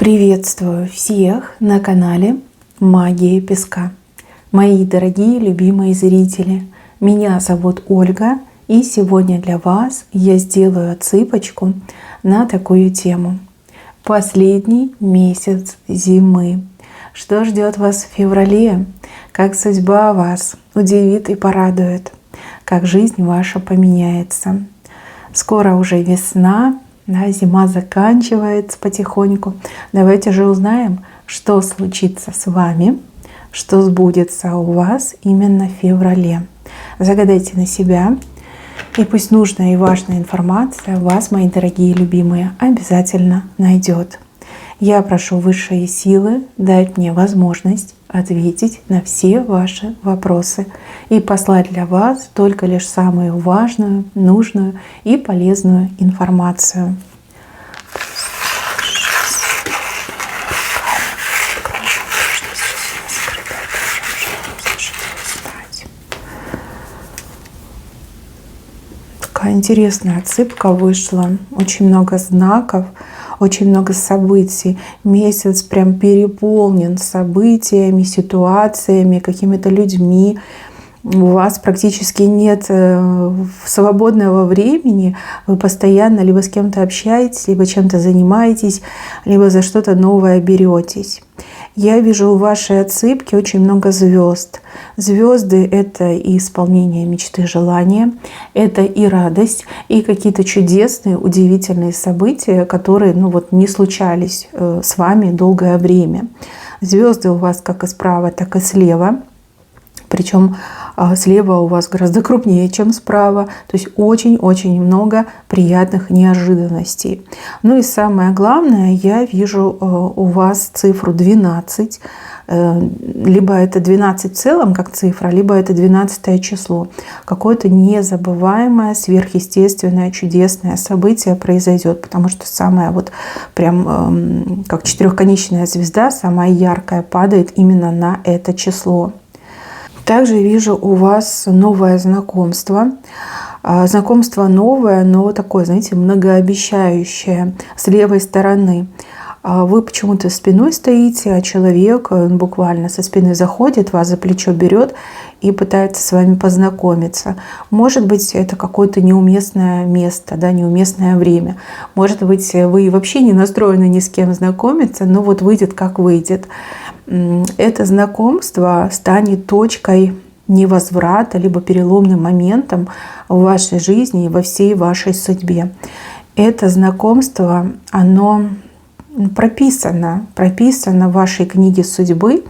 Приветствую всех на канале Магия Песка. Мои дорогие любимые зрители, меня зовут Ольга, и сегодня для вас я сделаю отсыпочку на такую тему. Последний месяц зимы. Что ждет вас в феврале? Как судьба вас удивит и порадует? Как жизнь ваша поменяется? Скоро уже весна. Да, зима заканчивается потихоньку. Давайте же узнаем, что случится с вами, что сбудется у вас именно в феврале. Загадайте на себя, и пусть нужная и важная информация вас, мои дорогие любимые, обязательно найдет. Я прошу высшие силы дать мне возможность ответить на все ваши вопросы и послать для вас только лишь самую важную, нужную и полезную информацию. Такая интересная отсыпка вышла, очень много знаков, очень много событий. Месяц прям переполнен событиями, ситуациями, какими-то людьми. У вас практически нет свободного времени. Вы постоянно либо с кем-то общаетесь, либо чем-то занимаетесь, либо за что-то новое беретесь. Я вижу в вашей отсыпке очень много звезд. Звезды — это и исполнение мечты, желания, это и радость, и какие-то чудесные, удивительные события, которые не случались с вами долгое время. Звезды у вас как и справа, так и слева. Причем слева у вас гораздо крупнее, чем справа. То есть очень-очень много приятных неожиданностей. Ну и самое главное, я вижу у вас цифру 12. Либо это 12 в целом как цифра, либо это 12 число. Какое-то незабываемое, сверхъестественное, чудесное событие произойдет. Потому что самая прям как четырехконечная звезда, самая яркая, падает именно на это число. Также вижу у вас новое знакомство. Знакомство новое, но такое, знаете, многообещающее с левой стороны. Вы почему-то спиной стоите, а человек буквально со спины заходит, вас за плечо берет и пытается с вами познакомиться. Может быть, это какое-то неуместное место, да, неуместное время. Может быть, вы вообще не настроены ни с кем знакомиться, но выйдет как выйдет. Это знакомство станет точкой невозврата, либо переломным моментом в вашей жизни и во всей вашей судьбе. Это знакомство, оно прописано в вашей книге судьбы.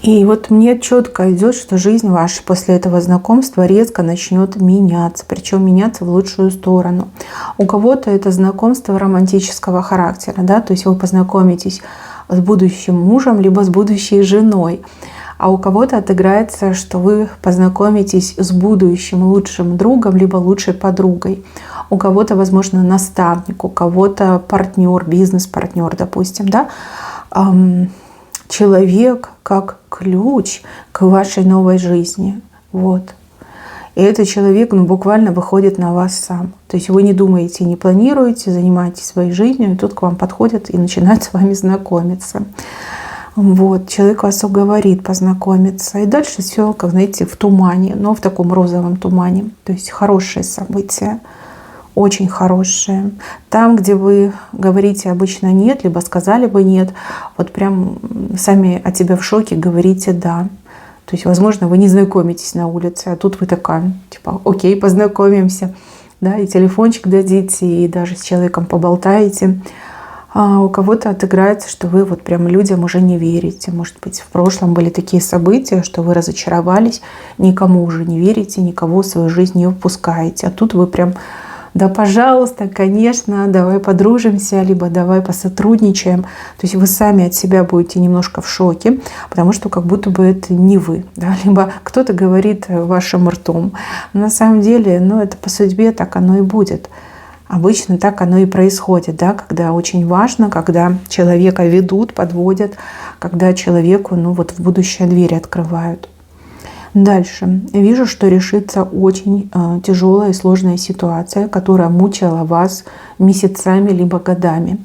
И мне четко идет, что жизнь ваша после этого знакомства резко начнет меняться, причем меняться в лучшую сторону. У кого-то это знакомство романтического характера, да, то есть вы познакомитесь с будущим мужем, либо с будущей женой. А у кого-то отыграется, что вы познакомитесь с будущим лучшим другом, либо лучшей подругой. У кого-то, возможно, наставник, у кого-то партнер, бизнес-партнер, допустим, да? Человек как ключ к вашей новой жизни. И этот человек буквально выходит на вас сам. То есть вы не думаете, не планируете, занимаетесь своей жизнью, и тут к вам подходят и начинают с вами знакомиться. Человек вас уговорит познакомиться. И дальше все, как знаете, в тумане, но в таком розовом тумане. То есть хорошие события, очень хорошие. Там, где вы говорите обычно нет, либо сказали бы нет, прям сами от себя в шоке говорите да. То есть, возможно, вы не знакомитесь на улице, а тут вы такая, окей, познакомимся, да, и телефончик дадите, и даже с человеком поболтаете. А у кого-то отыграется, что вы прям людям уже не верите. Может быть, в прошлом были такие события, что вы разочаровались, никому уже не верите, никого в свою жизнь не впускаете. А тут вы прям, да, пожалуйста, конечно, давай подружимся, либо давай посотрудничаем. То есть вы сами от себя будете немножко в шоке, потому что как будто бы это не вы, да? Либо кто-то говорит вашим ртом. Но на самом деле, это по судьбе так оно и будет. Обычно так оно и происходит, да? Когда очень важно, когда человека ведут, подводят, когда человеку в будущее двери открывают. Дальше. Вижу, что решится очень тяжелая и сложная ситуация, которая мучила вас месяцами либо годами.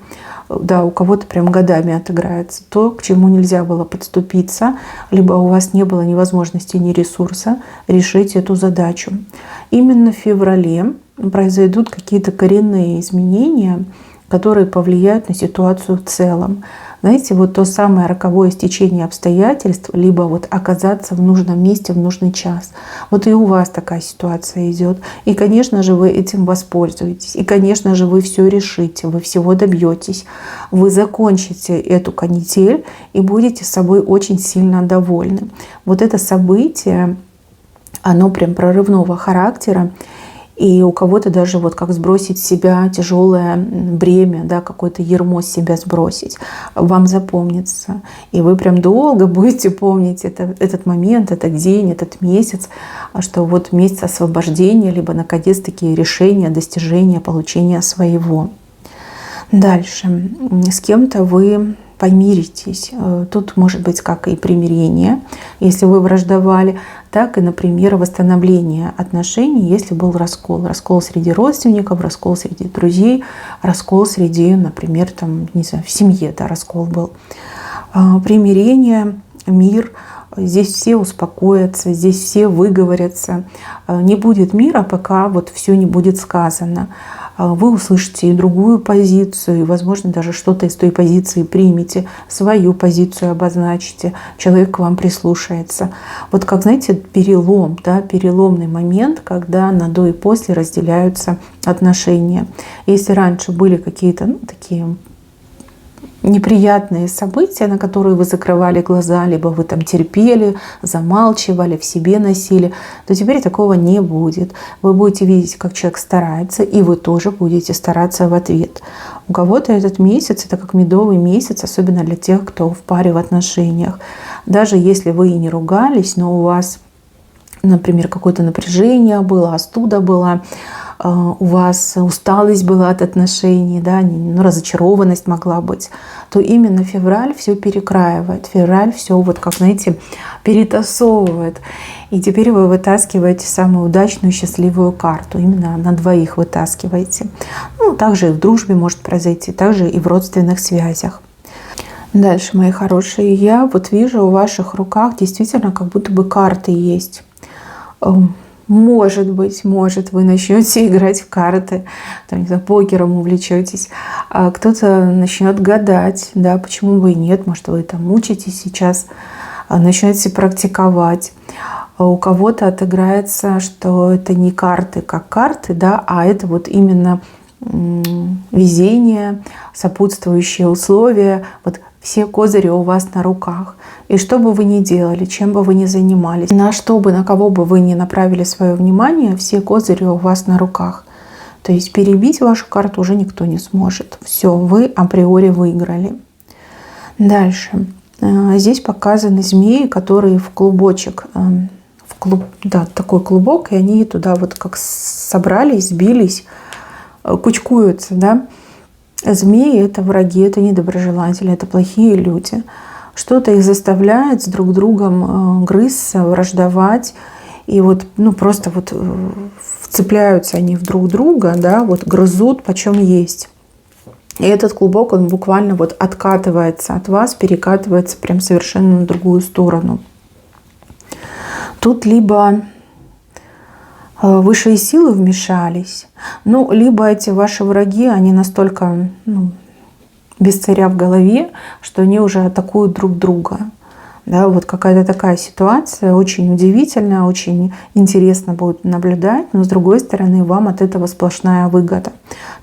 да, у кого-то прям годами отыграется. То, к чему нельзя было подступиться, либо у вас не было ни возможности, ни ресурса решить эту задачу. Именно в феврале произойдут какие-то коренные изменения, которые повлияют на ситуацию в целом. Знаете, вот то самое роковое стечение обстоятельств, либо вот оказаться в нужном месте в нужный час. Вот и у вас такая ситуация идет. И, конечно же, вы этим воспользуетесь. И, конечно же, вы все решите, вы всего добьетесь. Вы закончите эту канитель и будете собой очень сильно довольны. Вот это событие, оно прям прорывного характера. И у кого-то даже вот как сбросить с себя тяжелое бремя, да, какое-то ярмо с себя сбросить, вам запомнится. И вы прям долго будете помнить этот момент, этот день, этот месяц, что вот месяц освобождения, либо наконец-таки решения, достижения, получения своего. Дальше. С кем-то вы помиритесь. Тут может быть как и примирение, если вы враждовали, так и, например, восстановление отношений, если был раскол. Раскол среди родственников, раскол среди друзей, раскол среди, например, там, не знаю, в семье, да, раскол был. Примирение, мир. Здесь все успокоятся, здесь все выговорятся. Не будет мира, пока вот все не будет сказано. Вы услышите и другую позицию, и, возможно, даже что-то из той позиции примете, свою позицию обозначите, человек к вам прислушается. Вот как, знаете, перелом, да, переломный момент, когда на до и после разделяются отношения. Если раньше были какие-то такие неприятные события, на которые вы закрывали глаза, либо вы там терпели, замалчивали, в себе носили, то теперь такого не будет. Вы будете видеть, как человек старается, и вы тоже будете стараться в ответ. У кого-то этот месяц — это как медовый месяц, особенно для тех, кто в паре в отношениях. Даже если вы и не ругались, но у вас, например, какое-то напряжение было, остуда была, у вас усталость была от отношений, да, разочарованность могла быть, то именно февраль все перекраивает. Февраль все, вот как, знаете, перетасовывает. И теперь вы вытаскиваете самую удачную, счастливую карту. Именно на двоих вытаскиваете. Ну, также и в дружбе может произойти, также и в родственных связях. Дальше, мои хорошие, я вот вижу в ваших руках действительно как будто бы карты есть. Может быть, вы начнете играть в карты, там, не знаю, покером увлечетесь, а кто-то начнет гадать, да, почему бы и нет, может, вы там учитесь сейчас, начнете практиковать. У кого-то отыграется, что это не карты как карты, да, а это вот именно везение, сопутствующие условия, вот все козыри у вас на руках. И что бы вы ни делали, чем бы вы ни занимались, на что бы, на кого бы вы ни направили свое внимание, все козыри у вас на руках. То есть перебить вашу карту уже никто не сможет. Все, вы априори выиграли. Дальше. Здесь показаны змеи, которые в клубочек, да, такой клубок, и они туда вот как собрались, сбились, кучкуются, да. Змеи — это враги, это недоброжелатели, это плохие люди. Что-то их заставляет с друг другом грызться, враждовать. И вот, ну, просто вот вцепляются они в друг друга, да, вот грызут почем есть. И этот клубок, он буквально вот откатывается от вас, перекатывается прям совершенно на другую сторону. Тут либо высшие силы вмешались, ну, либо эти ваши враги, они настолько, без царя в голове, что они уже атакуют друг друга. Да, вот какая-то такая ситуация, очень удивительная, очень интересно будет наблюдать, но с другой стороны, вам от этого сплошная выгода.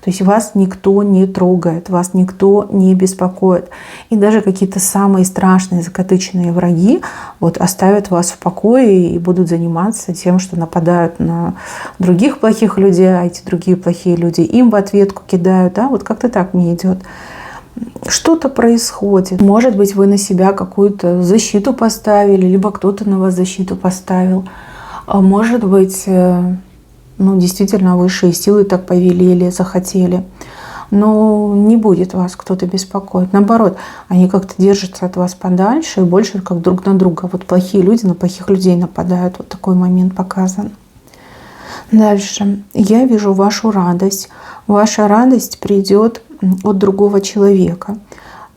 То есть вас никто не трогает, вас никто не беспокоит. И даже какие-то самые страшные закатычные враги вот оставят вас в покое и будут заниматься тем, что нападают на других плохих людей, а эти другие плохие люди им в ответку кидают. Да? Вот как-то так мне идет. Что-то происходит. Может быть, вы на себя какую-то защиту поставили, либо кто-то на вас защиту поставил. А может быть, действительно высшие силы так повелели, захотели. Но не будет вас кто-то беспокоить. Наоборот, они как-то держатся от вас подальше и больше как друг на друга. Вот плохие люди на плохих людей нападают. Вот такой момент показан. Дальше. Я вижу вашу радость. Ваша радость придет от другого человека.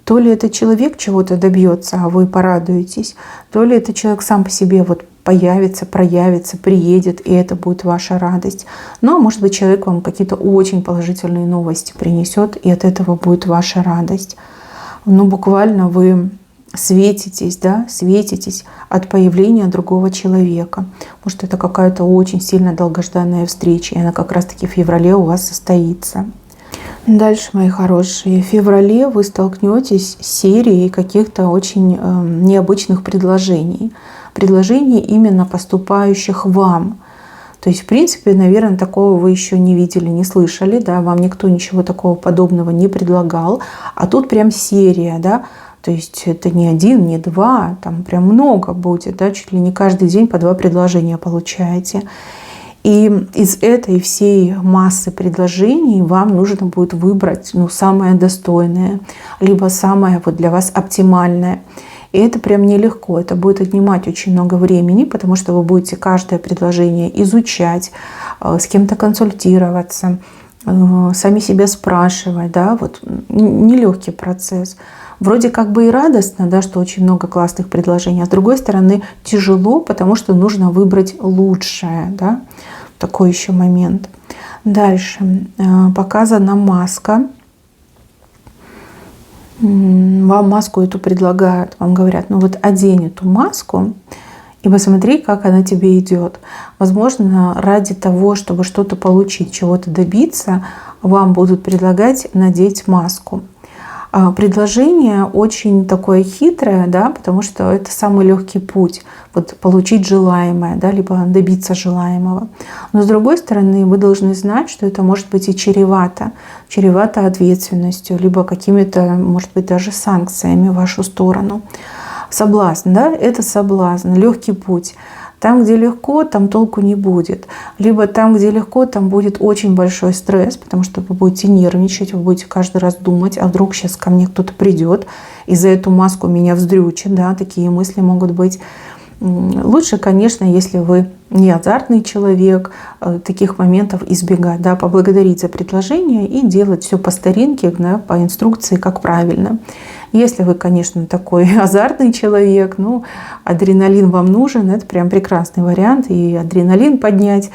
То ли этот человек чего-то добьется, а вы порадуетесь, то ли этот человек сам по себе вот появится, проявится, приедет, и это будет ваша радость. Но, может быть, человек вам какие-то очень положительные новости принесет, и от этого будет ваша радость. Но буквально вы светитесь, да, светитесь от появления другого человека. Может, это какая-то очень сильно долгожданная встреча, и она как раз-таки в феврале у вас состоится. Дальше, мои хорошие, в феврале вы столкнетесь с серией каких-то очень необычных предложений. Предложений именно поступающих вам. То есть, в принципе, наверное, такого вы еще не видели, не слышали, да, вам никто ничего такого подобного не предлагал. А тут прям серия, да, то есть это не один, не два, там прям много будет, да, чуть ли не каждый день по 2 предложения получаете. И из этой всей массы предложений вам нужно будет выбрать самое достойное, либо самое вот для вас оптимальное. И это прям нелегко, это будет отнимать очень много времени, потому что вы будете каждое предложение изучать, с кем-то консультироваться, сами себя спрашивать, да, вот нелегкий процесс. Вроде как бы и радостно, да, что очень много классных предложений, а с другой стороны тяжело, потому что нужно выбрать лучшее, да, такой еще момент. Дальше показана маска. Вам маску эту предлагают, вам говорят, ну вот одень эту маску и посмотри, как она тебе идет. Возможно, ради того, чтобы что-то получить, чего-то добиться, вам будут предлагать надеть маску. Предложение очень такое хитрое, да, потому что это самый легкий путь вот, получить желаемое, да, либо добиться желаемого. Но с другой стороны, вы должны знать, что это может быть и чревато ответственностью, либо какими-то, может быть, даже санкциями в вашу сторону. Соблазн, да, это соблазн, легкий путь. Там, где легко, там толку не будет. Либо там, где легко, там будет очень большой стресс, потому что вы будете нервничать, вы будете каждый раз думать, а вдруг сейчас ко мне кто-то придет и за эту маску меня вздрючит, да, такие мысли могут быть. Лучше, конечно, если вы не азартный человек, таких моментов избегать, да, поблагодарить за предложение и делать все по старинке, да, по инструкции, как правильно. Если вы, конечно, такой азартный человек, адреналин вам нужен, это прям прекрасный вариант, и адреналин поднять,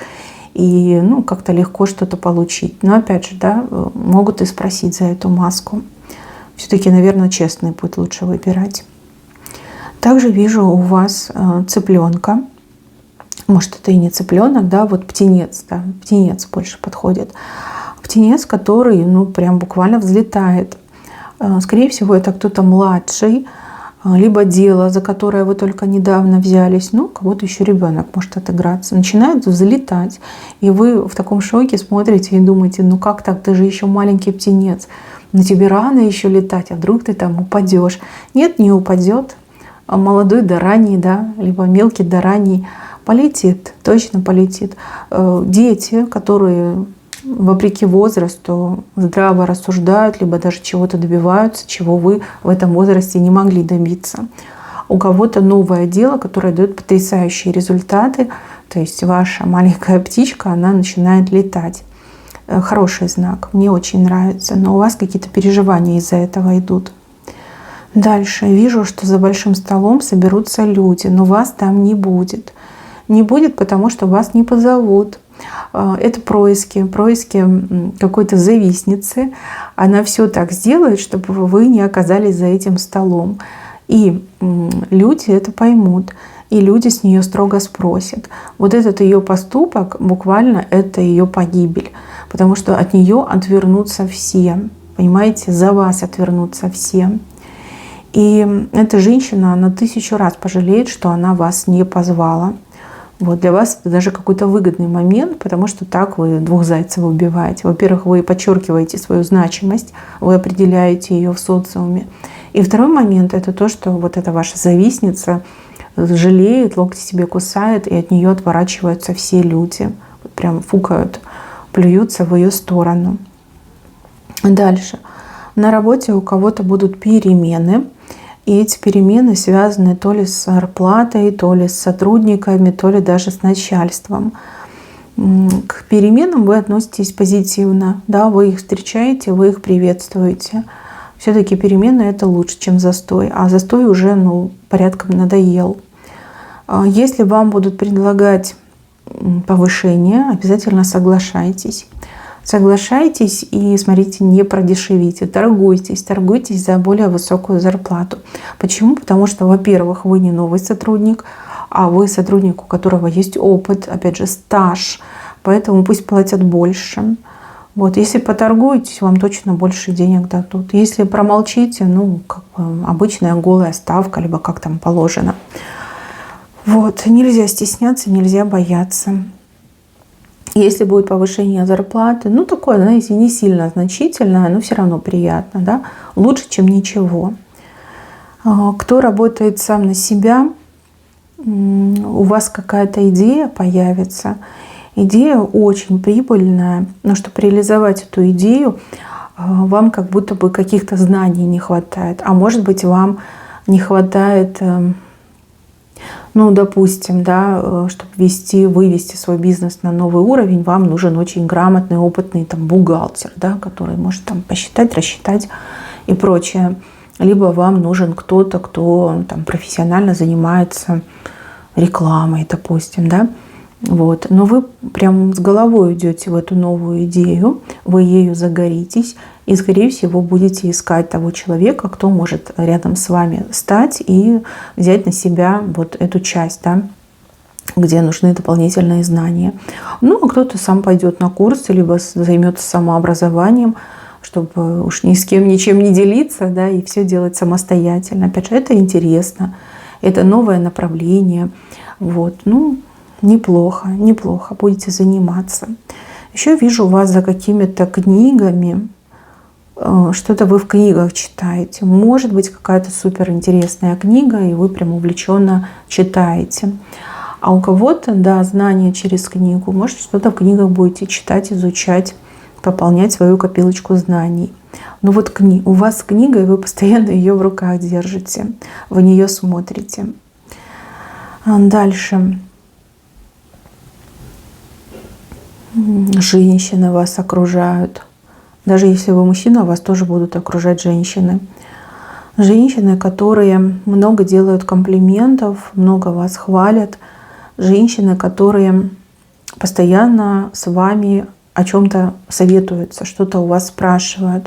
и как-то легко что-то получить. Но опять же, да, могут и спросить за эту маску. Все-таки, наверное, честный путь лучше выбирать. Также вижу у вас цыпленка. Может, это и не цыпленок, да, вот птенец, да, птенец больше подходит. Птенец, который, прям буквально взлетает. Скорее всего, это кто-то младший, либо дело, за которое вы только недавно взялись, кого-то еще ребенок может отыграться. Начинает взлетать, и вы в таком шоке смотрите и думаете, как так, ты же еще маленький птенец, тебе рано еще летать, а вдруг ты там упадешь. Нет, не упадет. Молодой да ранний, да, либо мелкий да ранний полетит, точно полетит. Дети, которые вопреки возрасту здраво рассуждают, либо даже чего-то добиваются, чего вы в этом возрасте не могли добиться. У кого-то новое дело, которое дает потрясающие результаты, то есть ваша маленькая птичка, она начинает летать. Хороший знак, мне очень нравится, но у вас какие-то переживания из-за этого идут. Дальше вижу, что за большим столом соберутся люди, но вас там не будет. Не будет, потому что вас не позовут. Это происки какой-то завистницы. Она все так сделает, чтобы вы не оказались за этим столом. И люди это поймут. И люди с нее строго спросят. Вот этот ее поступок, буквально это ее погибель. Потому что от нее отвернутся все. Понимаете, за вас отвернутся все. И эта женщина, она 1000 раз пожалеет, что она вас не позвала. Вот для вас это даже какой-то выгодный момент, потому что так вы 2 зайцев убиваете. Во-первых, вы подчеркиваете свою значимость, вы определяете ее в социуме. И второй момент — это то, что вот эта ваша завистница жалеет, локти себе кусает, и от нее отворачиваются все люди. Вот прям фукают, плюются в ее сторону. Дальше. На работе у кого-то будут перемены. И эти перемены связаны то ли с зарплатой, то ли с сотрудниками, то ли даже с начальством. К переменам вы относитесь позитивно, да, вы их встречаете, вы их приветствуете. Все-таки перемены это лучше, чем застой, а застой уже порядком надоел. Если вам будут предлагать повышение, обязательно соглашайтесь. Соглашайтесь и, смотрите, не продешевите, торгуйтесь за более высокую зарплату. Почему? Потому что, во-первых, вы не новый сотрудник, а вы сотрудник, у которого есть опыт, опять же, стаж, поэтому пусть платят больше. Вот. Если поторгуетесь, вам точно больше денег дадут. Если промолчите, как бы обычная голая ставка, либо как там положено. Вот. Нельзя стесняться, нельзя бояться. Если будет повышение зарплаты, такое, знаете, не сильно значительное, но все равно приятно, да? Лучше, чем ничего. Кто работает сам на себя, у вас какая-то идея появится. Идея очень прибыльная, но чтобы реализовать эту идею, вам как будто бы каких-то знаний не хватает. А может быть, вам не хватает, допустим, да, чтобы вывести свой бизнес на новый уровень, вам нужен очень грамотный, опытный бухгалтер, да, который может посчитать, рассчитать и прочее. Либо вам нужен кто-то, кто профессионально занимается рекламой, допустим, да. Вот. Но вы прям с головой идете в эту новую идею, вы ею загоритесь и, скорее всего, будете искать того человека, кто может рядом с вами стать и взять на себя вот эту часть, да, где нужны дополнительные знания. А кто-то сам пойдет на курсы, либо займется самообразованием, чтобы уж ни с кем ничем не делиться, да, и все делать самостоятельно. Опять же, это интересно, это новое направление. Вот. Неплохо будете заниматься. Еще вижу вас за какими-то книгами. Что-то вы в книгах читаете. Может быть, какая-то суперинтересная книга, и вы прям увлеченно читаете. А у кого-то, да, знания через книгу. Может, что-то в книгах будете читать, изучать, пополнять свою копилочку знаний. У вас книга, и вы постоянно ее в руках держите. Вы в нее смотрите. Дальше. Женщины вас окружают. Даже если вы мужчина, вас тоже будут окружать женщины. Женщины, которые много делают комплиментов, много вас хвалят. Женщины, которые постоянно с вами о чем-то советуются, что-то у вас спрашивают.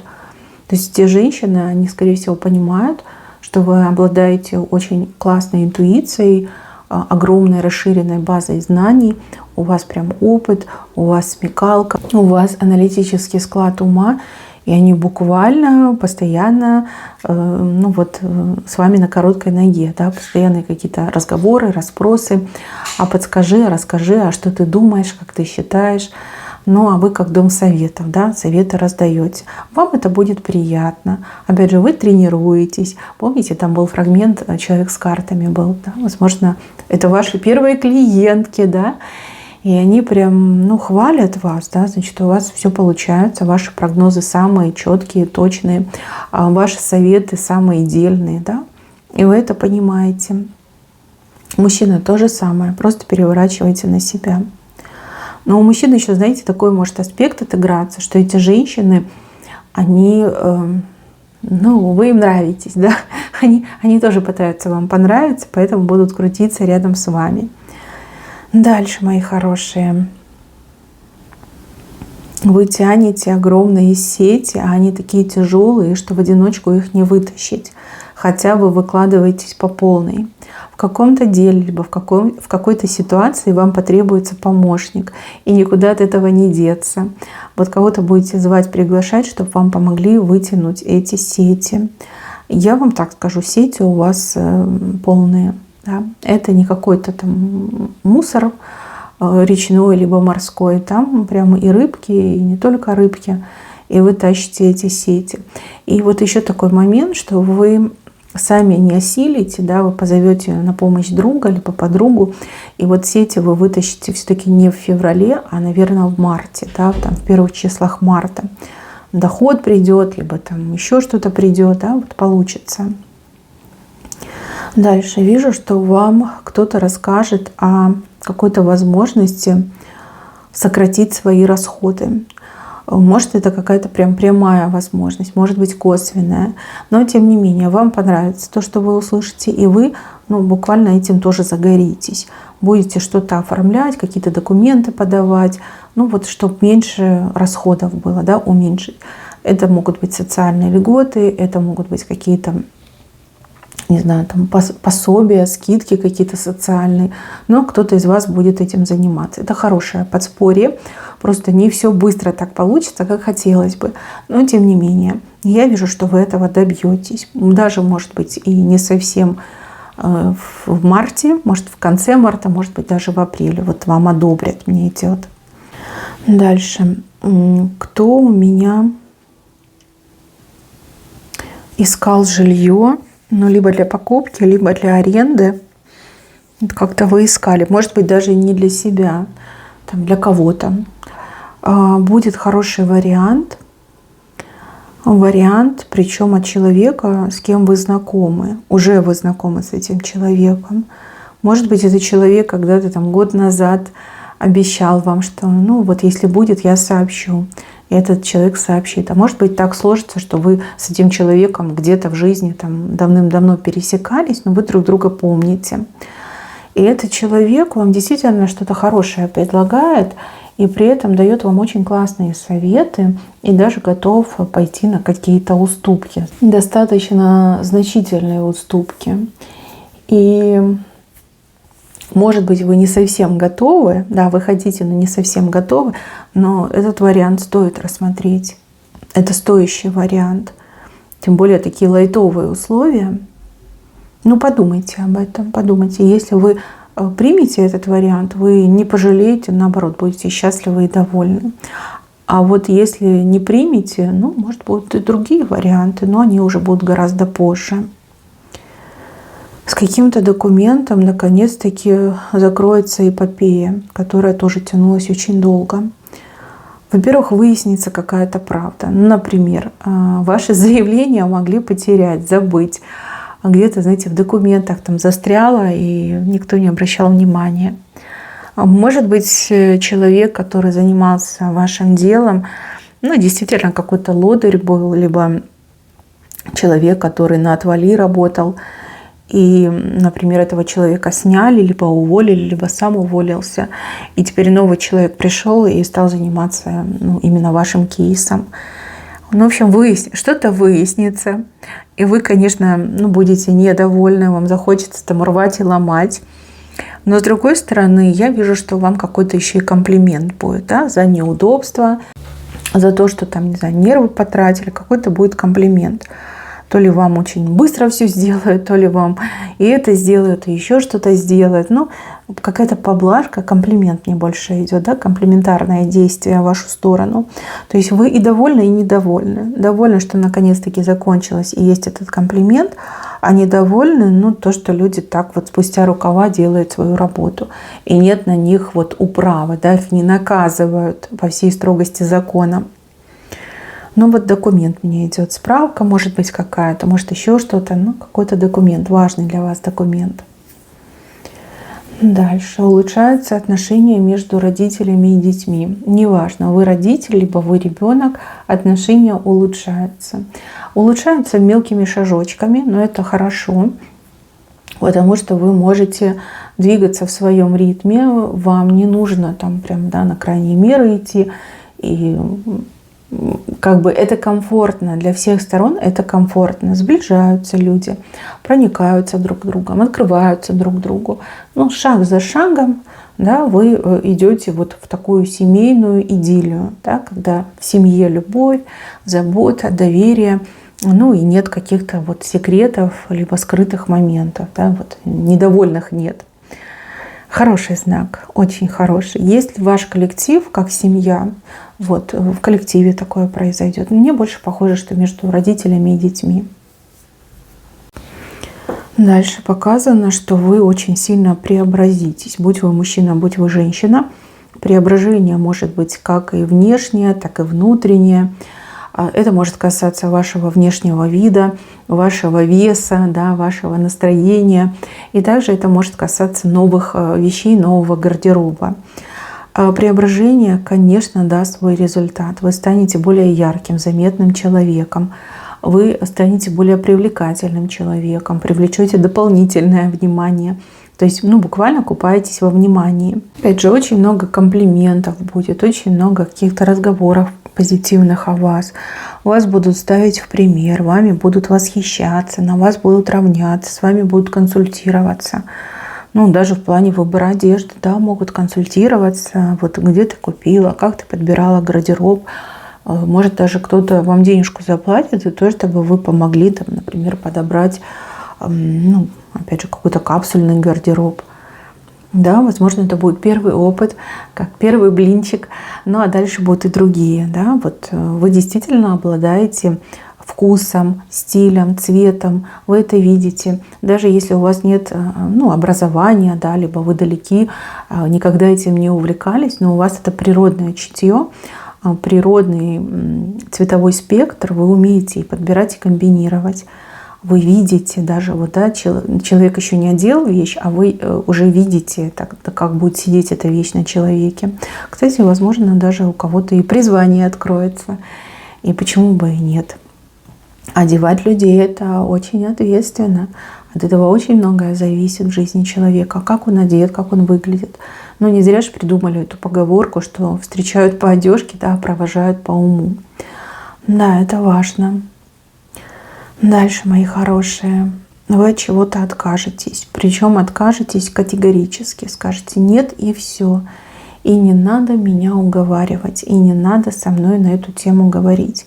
То есть те женщины, они, скорее всего, понимают, что вы обладаете очень классной интуицией, огромной расширенной базой знаний, у вас прям опыт, у вас смекалка, у вас аналитический склад ума, и они буквально постоянно с вами на короткой ноге, да, постоянные какие-то разговоры, расспросы, а подскажи, расскажи, а что ты думаешь, как ты считаешь. А вы как дом советов, да, советы раздаете. Вам это будет приятно. Опять же, вы тренируетесь. Помните, там был фрагмент «Человек с картами» был. Да? Возможно, это ваши первые клиентки, да, и они прям, хвалят вас, да, значит, у вас все получается, ваши прогнозы самые четкие, точные, ваши советы самые дельные, да, и вы это понимаете. Мужчина то же самое, просто переворачивайте на себя. Но у мужчин еще, знаете, такой может аспект отыграться, что эти женщины, они, вы им нравитесь, да, они тоже пытаются вам понравиться, поэтому будут крутиться рядом с вами. Дальше, мои хорошие. Вы тянете огромные сети, а они такие тяжелые, что в одиночку их не вытащить. Хотя вы выкладываетесь по полной. В каком-то деле, либо в какой-то ситуации вам потребуется помощник. И никуда от этого не деться. Вот кого-то будете звать, приглашать, чтобы вам помогли вытянуть эти сети. Я вам так скажу, сети у вас полные. Да? Это не какой-то там мусор речной либо морской. Там прямо и рыбки, и не только рыбки. И вы тащите эти сети. И вот еще такой момент, что вы сами не осилите, да, вы позовете на помощь друга либо подругу, и вот сети вы вытащите все-таки не в феврале, а, наверное, в марте, да, там, в первых числах марта. Доход придет, либо там еще что-то придет, да, вот получится. Дальше вижу, что вам кто-то расскажет о какой-то возможности сократить свои расходы. Может, это какая-то прям прямая возможность, может быть, косвенная. Но, тем не менее, вам понравится то, что вы услышите, и вы буквально этим тоже загоритесь. Будете что-то оформлять, какие-то документы подавать, чтобы меньше расходов было, да, уменьшить. Это могут быть социальные льготы, это могут быть какие-то, не знаю, там пособия, скидки какие-то социальные, но кто-то из вас будет этим заниматься. Это хорошее подспорье, просто не все быстро так получится, как хотелось бы, но тем не менее, я вижу, что вы этого добьетесь. Даже, может быть, и не совсем в марте, может, в конце марта, может быть, даже в апреле. Вот вам одобрят, мне идет. Дальше. Кто у меня искал жилье, либо для покупки, либо для аренды? Как-то вы искали. Может быть, даже не для себя, для кого-то. Будет хороший вариант. Причем от человека, с кем вы знакомы. Уже вы знакомы с этим человеком. Может быть, это человек когда-то год назад обещал вам, что если будет, я сообщу. И этот человек сообщит. А может быть, так сложится, что вы с этим человеком где-то в жизни давным-давно пересекались, но вы друг друга помните. И этот человек вам действительно что-то хорошее предлагает, и при этом дает вам очень классные советы и даже готов пойти на какие-то уступки. Достаточно значительные уступки. И может быть, вы не совсем готовы, да, вы хотите, но не совсем готовы, но этот вариант стоит рассмотреть. Это стоящий вариант. Тем более такие лайтовые условия. Подумайте об этом, подумайте. Если вы примете этот вариант, вы не пожалеете, наоборот, будете счастливы и довольны. А вот если не примете, может, будут и другие варианты, но они уже будут гораздо позже. С каким-то документом наконец-таки закроется эпопея, которая тоже тянулась очень долго. Во-первых, выяснится какая-то правда. Например, ваши заявления могли потерять, забыть. Где-то, знаете, в документах застряло, и никто не обращал внимания. Может быть, человек, который занимался вашим делом, действительно какой-то лодырь был, либо человек, который на отвали работал, и, например, этого человека сняли, либо уволили, либо сам уволился. И теперь новый человек пришел и стал заниматься именно вашим кейсом. В общем, что-то выяснится. И вы, конечно, будете недовольны, вам захочется рвать и ломать. Но с другой стороны, я вижу, что вам какой-то еще и комплимент будет, да, за неудобство, за то, что не знаю, нервы потратили, какой-то будет комплимент. То ли вам очень быстро все сделают, то ли вам и это сделают, и еще что-то сделают. Какая-то поблажка, комплимент мне больше идет, да, комплиментарное действие в вашу сторону. То есть вы и довольны, и недовольны. Довольны, что наконец-таки закончилось, и есть этот комплимент, а недовольны, то, что люди так спустя рукава делают свою работу. И нет на них управы, да, их не наказывают по всей строгости закона. Документ мне идет, справка, может быть, какая-то, может, еще что-то, какой-то документ, важный для вас документ. Дальше. Улучшаются отношения между родителями и детьми. Неважно, вы родитель, либо вы ребенок, отношения улучшаются. Улучшаются мелкими шажочками, но это хорошо, потому что вы можете двигаться в своем ритме, вам не нужно на крайние меры идти, и это комфортно для всех сторон, это комфортно. Сближаются люди, проникаются друг другом, открываются друг другу. Шаг за шагом, да, вы идете в такую семейную идиллию, да, когда в семье любовь, забота, доверие, и нет каких-то секретов либо скрытых моментов, да, недовольных нет. Хороший знак, очень хороший. Если ваш коллектив, как семья, в коллективе такое произойдет, мне больше похоже, что между родителями и детьми. Дальше показано, что вы очень сильно преобразитесь. Будь вы мужчина, будь вы женщина. Преображение может быть как и внешнее, так и внутреннее. Это может касаться вашего внешнего вида, вашего веса, да, вашего настроения. И также это может касаться новых вещей, нового гардероба. Преображение, конечно, даст свой результат. Вы станете более ярким, заметным человеком. Вы станете более привлекательным человеком, привлечете дополнительное внимание. То есть, буквально купаетесь во внимании. Опять же, очень много комплиментов будет, очень много каких-то разговоров позитивных о вас. Вас будут ставить в пример, вами будут восхищаться, на вас будут равняться, с вами будут консультироваться. Даже в плане выбора одежды, да, могут консультироваться. Вот где ты купила, как ты подбирала гардероб. Может, даже кто-то вам денежку заплатит, и то, чтобы вы помогли, там, например, подобрать, опять же, какой-то капсульный гардероб. Да, возможно, это будет первый опыт, как первый блинчик. А дальше будут и другие. Да? Вот вы действительно обладаете вкусом, стилем, цветом. Вы это видите. Даже если у вас нет образования, да, либо вы далеки, никогда этим не увлекались, но у вас это природное чутье, природный цветовой спектр, вы умеете и подбирать, и комбинировать. Вы видите даже, человек еще не одел вещь, а вы уже видите, как будет сидеть эта вещь на человеке. Кстати, возможно, даже у кого-то и призвание откроется. И почему бы и нет? Одевать людей — это очень ответственно. От этого очень многое зависит в жизни человека. Как он одет, как он выглядит. Не зря же придумали эту поговорку, что встречают по одежке, да, провожают по уму. Да, это важно. Дальше, мои хорошие, вы от чего-то откажетесь. Причем откажетесь категорически. Скажете «нет» и все. И не надо меня уговаривать. И не надо со мной на эту тему говорить.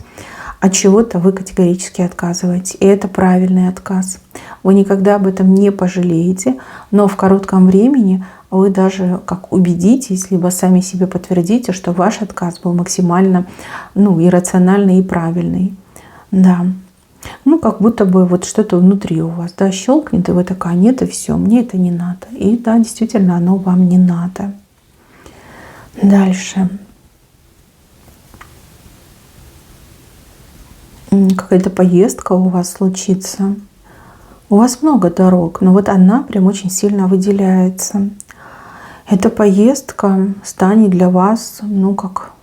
От чего-то вы категорически отказываете. И это правильный отказ. Вы никогда об этом не пожалеете. Но в коротком времени вы даже как убедитесь, либо сами себе подтвердите, что ваш отказ был максимально и рациональный, и правильный. Да. Как будто бы что-то внутри у вас, да, щелкнет, и вы такая: нет, и все, мне это не надо. И да, действительно, оно вам не надо. Дальше. Какая-то поездка у вас случится. У вас много дорог, но она прям очень сильно выделяется. Эта поездка станет для вас, как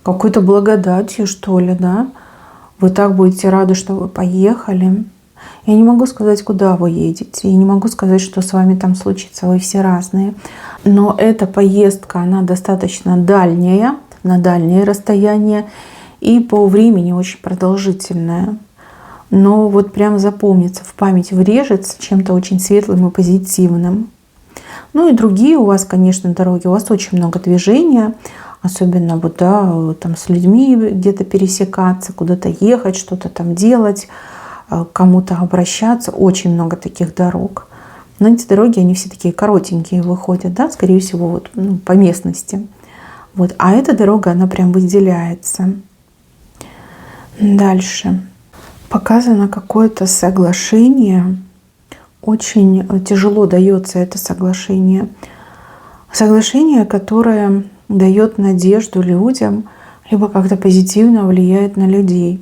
какой-то благодатью, что ли, да. Вы так будете рады, что вы поехали. Я не могу сказать, куда вы едете. Я не могу сказать, что с вами там случится. Вы все разные. Но эта поездка, она достаточно дальняя, на дальнее расстояние. И по времени очень продолжительная. Но прям запомнится, в память врежется чем-то очень светлым и позитивным. И другие у вас, конечно, дороги. У вас очень много движения. Особенно там с людьми где-то пересекаться, куда-то ехать, что-то там делать, к кому-то обращаться. Очень много таких дорог. Но эти дороги, они все такие коротенькие выходят, да, скорее всего, по местности. А эта дорога, она прям выделяется. Дальше. Показано какое-то соглашение. Очень тяжело дается это соглашение. Соглашение, которое дает надежду людям, либо как-то позитивно влияет на людей.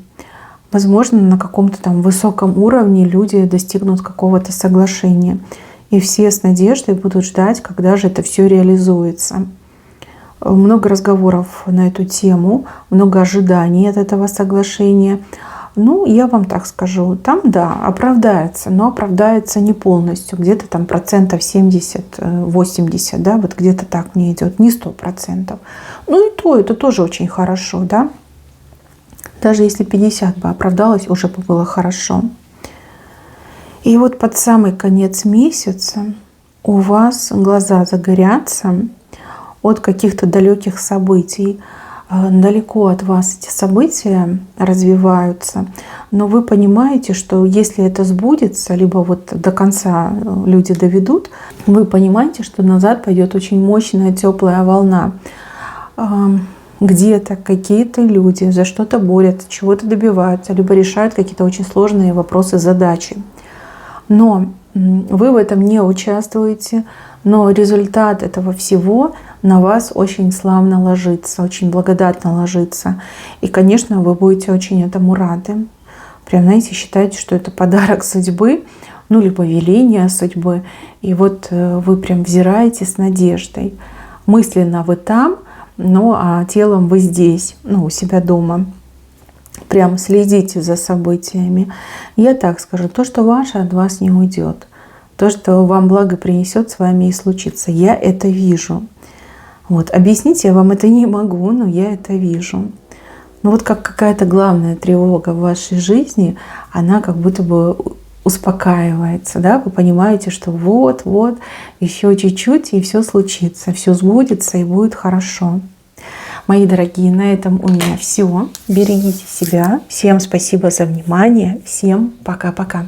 Возможно, на каком-то там высоком уровне люди достигнут какого-то соглашения. И все с надеждой будут ждать, когда же это все реализуется. Много разговоров на эту тему, много ожиданий от этого соглашения. Я вам так скажу, там, да, оправдается, но оправдается не полностью. Где-то там 70-80%, да, где-то так не идет, не 100%. И то, это тоже очень хорошо, да. Даже если 50 бы оправдалось, уже бы было хорошо. И под самый конец месяца у вас глаза загорятся от каких-то далеких событий. Далеко от вас эти события развиваются, но вы понимаете, что если это сбудется, либо до конца люди доведут, вы понимаете, что назад пойдет очень мощная теплая волна. Где-то какие-то люди за что-то борются, чего-то добиваются, либо решают какие-то очень сложные вопросы, задачи. Но вы в этом не участвуете, но результат этого всего на вас очень славно ложится, очень благодатно ложится. И, конечно, вы будете очень этому рады. Прям, знаете, считайте, что это подарок судьбы, либо веление судьбы. И вы прям взираете с надеждой. мысленно вы там, но а телом вы здесь, ну, у себя дома. Прям следите за событиями. Я так скажу, то, что ваше, от вас не уйдет. То, что вам благо принесет, с вами и случится. Я это вижу. Вот. Объяснить я вам это не могу, но я это вижу. Ну вот как какая-то главная тревога в вашей жизни, она как будто бы успокаивается, да, вы понимаете, что вот, еще чуть-чуть, и все случится, все сбудется, и будет хорошо. Мои дорогие, на этом у меня все. Берегите себя. Всем спасибо за внимание. Всем пока-пока.